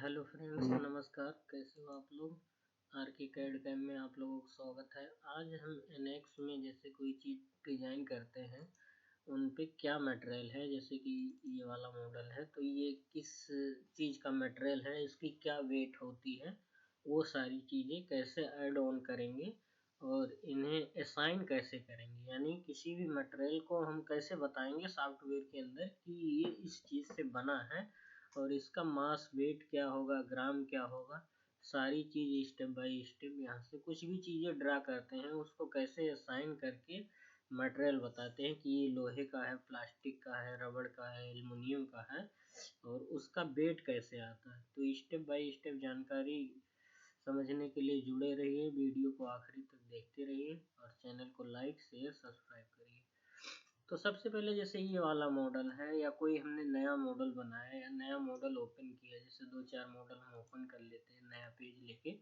Hello friends, नमस्कार। कैसे हो आप लोग। आर के कैड कैम में आप लोगों का स्वागत है। आज हम एनएक्स में जैसे कोई चीज़ डिज़ाइन करते हैं, उन पे क्या मटेरियल है। जैसे कि ये वाला मॉडल है तो ये किस चीज़ का मटेरियल है, इसकी क्या वेट होती है, वो सारी चीज़ें कैसे ऐड ऑन करेंगे और इन्हें असाइन कैसे करेंगे। यानी किसी भी मटेरियल को हम कैसे बताएंगे सॉफ्टवेयर के अंदर कि ये इस चीज़ से बना है और इसका मास वेट क्या होगा, ग्राम क्या होगा, सारी चीज़ स्टेप बाय स्टेप यहाँ से कुछ भी चीज़ें ड्रा करते हैं उसको कैसे असाइन करके मटेरियल बताते हैं कि ये लोहे का है, प्लास्टिक का है, रबड़ का है, एल्युमिनियम का है और उसका वेट कैसे आता है। तो स्टेप बाय स्टेप जानकारी समझने के लिए जुड़े रहिए, वीडियो को आखिरी तक देखते रहिए और चैनल को लाइक शेयर सब्सक्राइब करिए। तो सबसे पहले जैसे ये वाला मॉडल है या कोई हमने नया मॉडल बनाया या नया मॉडल ओपन किया, जैसे 2-4 मॉडल हम ओपन कर लेते हैं नया पेज लेके,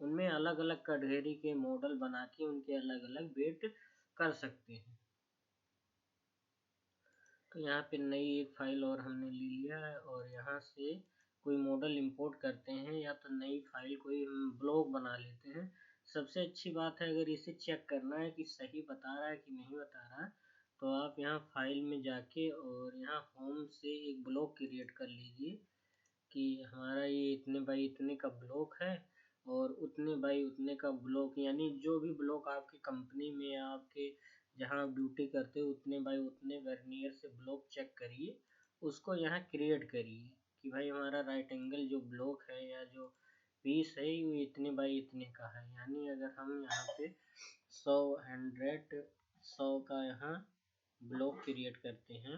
उनमें अलग अलग कैटेगरी के मॉडल बना के उनके अलग अलग वेट कर सकते हैं। तो यहाँ पे नई एक फाइल और हमने ले लिया है और यहाँ से कोई मॉडल इंपोर्ट करते हैं या तो नई फाइल कोई हम ब्लॉक बना लेते हैं। सबसे अच्छी बात है, अगर इसे चेक करना है कि सही बता रहा है कि नहीं बता रहा है, तो आप यहाँ फाइल में जाके और यहाँ होम से एक ब्लॉक क्रिएट कर लीजिए कि हमारा ये इतने बाई इतने का ब्लॉक है और उतने बाई उतने का ब्लॉक, यानी जो भी ब्लॉक आपकी कंपनी में या आपके जहाँ आप ड्यूटी करते हो उतने बाई उतने वर्नियर से ब्लॉक चेक करिए, उसको यहाँ क्रिएट करिए कि भाई हमारा राइट एंगल जो ब्लॉक है या जो पीस है वो इतने बाई इतने का है। यानी अगर हम यहाँ पे 100 का यहाँ ब्लॉक क्रिएट करते हैं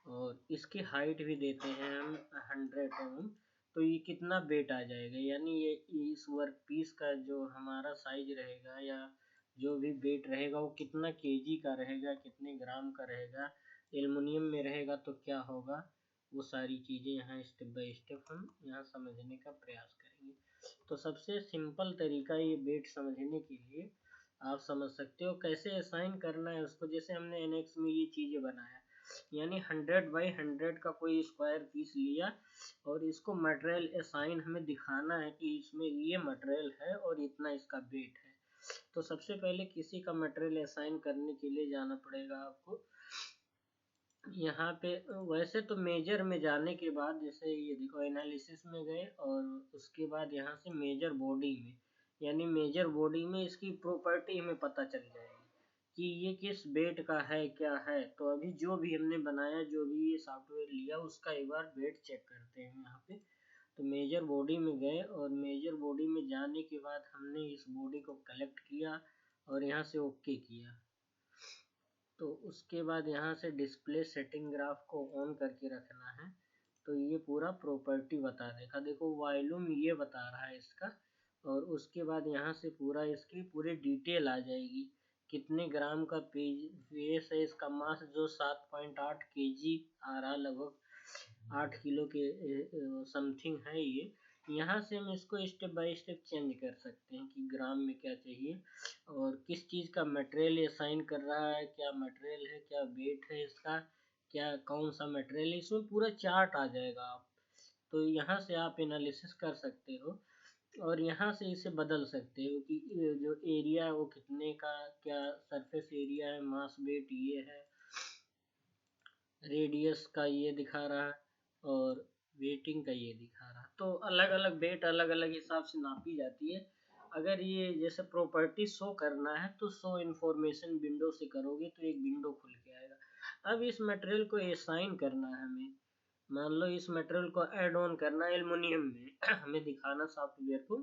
और इसकी हाइट भी देते हैं हम 100 mm, तो ये कितना वेट आ जाएगा। यानी ये इस वर्क पीस का जो हमारा साइज रहेगा या जो भी वेट रहेगा वो कितना केजी का रहेगा, कितने ग्राम का रहेगा, एल्युमिनियम में रहेगा तो क्या होगा, वो सारी चीज़ें यहाँ स्टेप बाय स्टेप हम यहाँ समझने का प्रयास करेंगे। तो सबसे सिंपल तरीका ये वेट समझने के लिए आप समझ सकते हो कैसे असाइन करना है उसको। जैसे हमने एनएक्स में ये चीज़ें बनाया, यानी 100 बाई 100 का कोई स्क्वायर पीस लिया और इसको मटेरियल असाइन हमें दिखाना है कि इसमें ये मटेरियल है और इतना इसका वेट है। तो सबसे पहले किसी का मटेरियल असाइन करने के लिए जाना पड़ेगा आपको यहाँ पे। वैसे तो मेजर में जाने के बाद, जैसे ये देखो एनालिसिस में गए और उसके बाद यहाँ से मेजर बॉडी में, यानी मेजर बॉडी में इसकी प्रॉपर्टी हमें पता चल जाएगी कि ये किस वेट का है क्या है। तो अभी जो भी हमने बनाया, जो भी ये सॉफ्टवेयर लिया, उसका एक बार वेट चेक करते हैं यहाँ पे। तो मेजर बॉडी में गए और मेजर बॉडी में जाने के बाद हमने इस बॉडी को कलेक्ट किया और यहाँ से ओके किया। तो उसके बाद यहाँ से डिस्प्ले सेटिंग ग्राफ को ऑन करके रखना है। तो ये पूरा प्रॉपर्टी बता देगा, देखो वॉल्यूम ये बता रहा है इसका, और उसके बाद यहाँ से पूरा इसकी पूरी डिटेल आ जाएगी कितने ग्राम का पेज है, इसका मास जो 7.8 केजी आ रहा, लगभग 8 किलो के समथिंग है ये। यहाँ से हम इसको स्टेप बाय स्टेप चेंज कर सकते हैं कि ग्राम में क्या चाहिए और किस चीज़ का मटेरियल असाइन कर रहा है, क्या मटेरियल है, क्या वेट है इसका, क्या कौन सा मटेरियल है, इसमें पूरा चार्ट आ जाएगा। आप तो यहाँ से आप एनालिसिस कर सकते हो और यहाँ से इसे बदल सकते हो कि ये जो एरिया है वो कितने का, क्या सरफेस एरिया है, मास वेट ये है, रेडियस का ये दिखा रहा है और वेटिंग का ये दिखा रहा है। तो अलग अलग वेट अलग अलग हिसाब से नापी जाती है। अगर ये जैसे प्रॉपर्टी शो करना है तो शो इन्फॉर्मेशन विंडो से करोगे तो एक विंडो खुल के आएगा। अब इस मटेरियल को असाइन करना है हमें, मान लो इस मटेरियल को ऐड ऑन करना है एल्युमिनियम में हमें दिखाना सॉफ्टवेयर को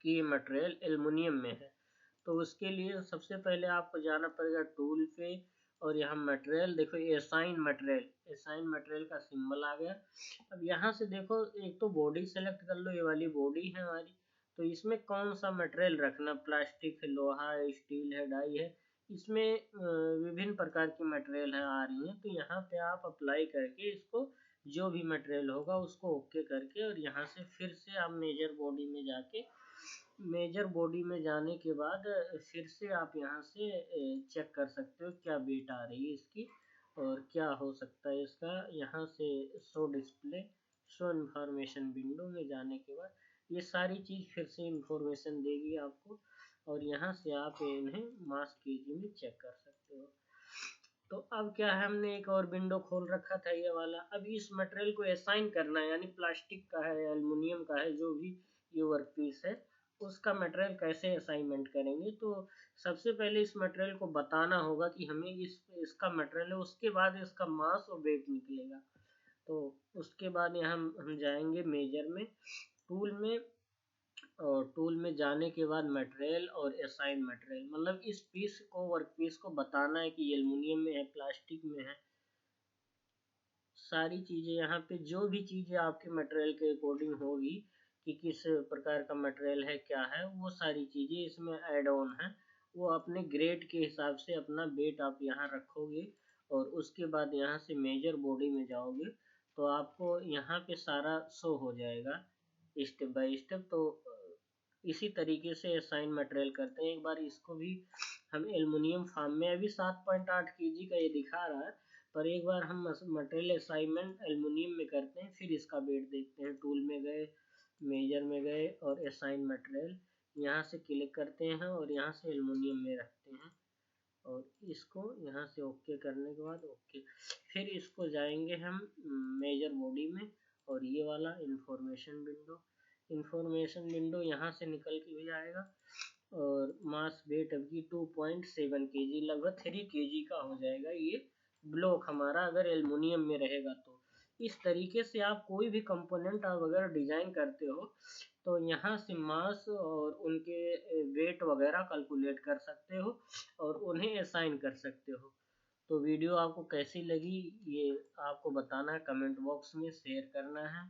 कि ये मटेरियल एल्युमिनियम में है। तो उसके लिए सबसे पहले आपको जाना पड़ेगा टूल पे और यहाँ मटेरियल देखो, ये असाइन मटेरियल का सिंबल आ गया। अब यहाँ से देखो, एक तो बॉडी सेलेक्ट कर लो, ये वाली बॉडी है हमारी, तो इसमें कौन सा मटेरियल रखना, प्लास्टिक है, लोहा है, स्टील है, डाई है, इसमें विभिन्न प्रकार की मटेरियल है आ रही है। तो यहाँ पे आप अप्लाई करके इसको जो भी मटेरियल होगा उसको ओके करके और यहाँ से फिर से आप मेजर बॉडी में जाके, मेजर बॉडी में जाने के बाद फिर से आप यहाँ से चेक कर सकते हो क्या वेट आ रही है इसकी और क्या हो सकता है इसका। यहाँ से show display show information window में जाने के बाद ये सारी चीज़ फिर से इन्फॉर्मेशन देगी आपको, और यहाँ से आप इन्हें मास केजी में चेक कर सकते हो। तो अब क्या है, हमने एक और विंडो खोल रखा था ये वाला। अब इस मटेरियल को असाइन करना है, यानी प्लास्टिक का है, एल्युमिनियम का है, जो भी ये वर्क पीस है, उसका मटेरियल कैसे असाइनमेंट करेंगे। तो सबसे पहले इस मटेरियल को बताना होगा कि हमें इसका मटेरियल है, उसके बाद इसका मास और वेट निकलेगा। तो उसके बाद यहाँ हम जाएंगे मेजर में, टूल में, और टूल में जाने के बाद मटेरियल और असाइन मटेरियल, मतलब इस पीस को, वर्क पीस को बताना है कि एल्युमिनियम में है, प्लास्टिक में है। सारी चीज़ें यहाँ पे, जो भी चीज़ें आपके मटेरियल के अकॉर्डिंग होगी कि किस प्रकार का मटेरियल है, क्या है, वो सारी चीज़ें इसमें ऐड ऑन है। वो अपने ग्रेड के हिसाब से अपना वेट आप यहाँ रखोगे, और उसके बाद यहाँ से मेजर बॉडी में जाओगे तो आपको यहाँ पे सारा शो हो जाएगा स्टेप बाय स्टेप। तो इसी तरीके से असाइन मटेरियल करते हैं। एक बार इसको भी हम एल्युमिनियम फॉर्म में, अभी 7.8 kg का ये दिखा रहा है, पर एक बार हम मटेरियल असाइनमेंट एल्युमिनियम में करते हैं, फिर इसका वेट देखते हैं। टूल में गए, मेजर में गए, और असाइन मटेरियल यहाँ से क्लिक करते हैं, और यहाँ से एल्युमिनियम में रखते हैं, और इसको यहाँ से ओके करने के बाद ओके, फिर इसको जाएंगे हम मेजर बॉडी में, और ये वाला इंफॉर्मेशन विंडो यहाँ से निकल के भी आएगा, और मास वेट अभी 2.7 kg, लगभग 3 kg का हो जाएगा ये ब्लॉक हमारा, अगर एल्युमिनियम में रहेगा तो। इस तरीके से आप कोई भी कंपोनेंट आप अगर डिजाइन करते हो तो यहाँ से मास और उनके वेट वगैरह कैलकुलेट कर सकते हो, और उन्हें असाइन कर सकते हो। तो वीडियो आपको कैसी लगी ये आपको बताना है, कमेंट बॉक्स में शेयर करना है।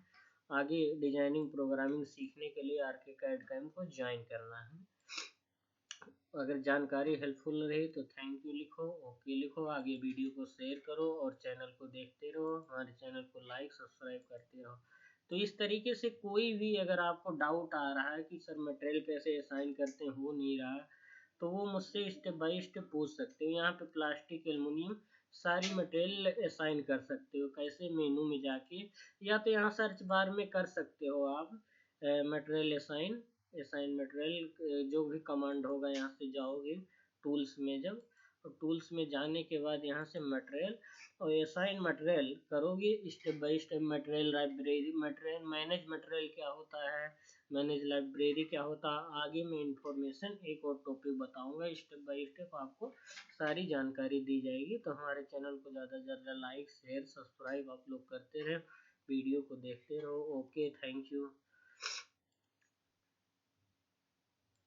आगे डिजाइनिंग प्रोग्रामिंग सीखने के लिए आर्किकैड कैम्प को ज्वाइन करना है। अगर जानकारी हेल्पफुल रही तो थैंक यू लिखो, ओके लिखो, आगे वीडियो को शेयर करो, और चैनल को देखते रहो, हमारे चैनल को लाइक सब्सक्राइब करते रहो। तो इस तरीके से कोई भी अगर आपको डाउट आ रहा है कि सर मटेरियल कैसे असाइन करते हो नहीं रहा, तो वो मुझसे स्टेप बाय स्टेप पूछ सकते हो। यहाँ पे प्लास्टिक, एल्युमिनियम सारी मटेरियल असाइन कर सकते हो कैसे, मेनू में जाके, या तो यहाँ सर्च बार में कर सकते हो आप मटेरियल असाइन मटेरियल, जो भी कमांड होगा यहाँ से जाओगे टूल्स में, जब टूल्स में जाने के बाद यहाँ से मटेरियल और असाइन मटेरियल करोगे, step by step material library, material manage material क्या होता है, मैनेज लाइब्रेरी क्या होता है, आगे में इंफॉर्मेशन एक और टॉपिक बताऊंगा, स्टेप बाय स्टेप आपको सारी जानकारी दी जाएगी। तो हमारे चैनल को ज़्यादा से ज़्यादा लाइक शेयर सब्सक्राइब आप लोग करते रहे, वीडियो को देखते रहो। Okay, thank you.